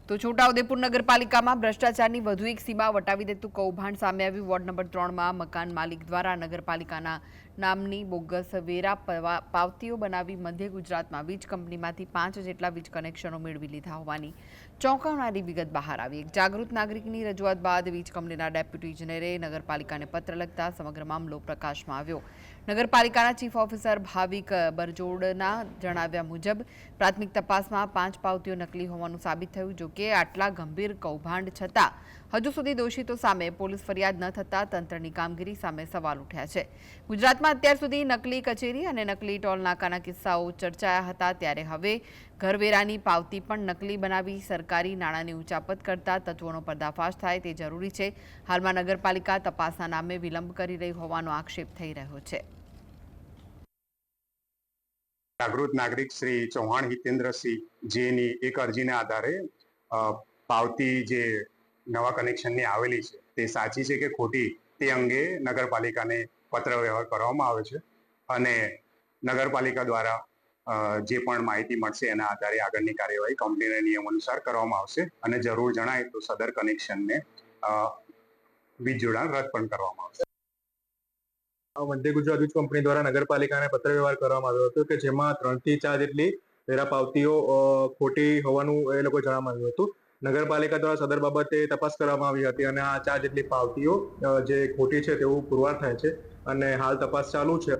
તો છોટાઉદેપુર નગરપાલિકામાં ભ્રષ્ટાચારની વધુ એક સીમા વટાવી દેતું કૌભાંડ સામે આવ્યું। વોર્ડ નંબર 3માં મકાન માલિક દ્વારા નગરપાલિકાના નામની બોગસ વેરા પાવતીઓ બનાવી મધ્ય ગુજરાતમાં વીજ કંપનીમાંથી 5 જેટલા વીજ કનેક્શનો મેળવી લીધા હોવાની ચોંકાવનારી વિગત બહાર આવી। એક જાગૃત નાગરિકની રજૂઆત બાદ વીજ કંપનીના ડેપ્યુટી ઇજનેરે નગરપાલિકાને પત્ર લખતા સમગ્ર મામલો પ્રકાશમાં આવ્યો। નગરપાલિકાના ચીફ ઓફિસર ભાવિક બરજોડના જણાવ્યા મુજબ પ્રાથમિક તપાસમાં 5 પાવતીઓ નકલી હોવાનું સાબિત થયું। જો કે આટલા ગંભીર કૌભાંડ છતાં હજુ સુધી દોષિતો સામે પોલીસ ફરિયાદ ન થતા તંત્રની કામગીરી સામે સવાલ ઉઠ્યા છે। ગુજરાતમાં અત્યાર સુધી નકલી કચેરી અને નકલી ટોલ નાકાના કિસ્સાઓ ચર્ચાયા હતા, ત્યારે હવે ઘરવેરાની પાવતી પણ નકલી બનાવી સરકારી નાણાંની ઉચાપત કરતા તત્વોનો પર્દાફાશ થાય તે જરૂરી છે। હાલમાં નગરપાલિકા તપાસના નામે વિલંબ કરી રહી હોવાનો આક્ષેપ થઈ રહ્યો છે। જાગૃત નાગરિક શ્રી ચૌહાણ હિતેન્દ્રસિંહ જેની એક અરજીના આધારે પાવતી જે નવા કનેક્શનની આવેલી છે તે સાચી છે કે ખોટી તે અંગે નગરપાલિકાને પત્ર વ્યવહાર કરવામાં આવે છે અને નગરપાલિકા દ્વારા જે પણ માહિતી મળશે એના આધારે આગળની કાર્યવાહી કંપનીના નિયમ અનુસાર કરવામાં આવશે અને જરૂર જણાય તો સદર કનેક્શનને વીજ જોડાણ રદ પણ કરવામાં આવશે। મધ્ય ગુજરાત વીજ કંપની દ્વારા નગરપાલિકાને પત્ર વ્યવહાર કરવામાં આવ્યો હતો કે જેમાં 3 થી 4 જેટલી વેરા પાવતીઓ ખોટી હોવાનું એ લોકો જણાવવામાં આવ્યું હતું। નગરપાલિકા દ્વારા સદર બાબતે તપાસ કરવામાં આવી હતી અને આ 4 જેટલી પાવતીઓ જે ખોટી છે તેવું પુરવાર થાય છે અને હાલ તપાસ ચાલુ છે।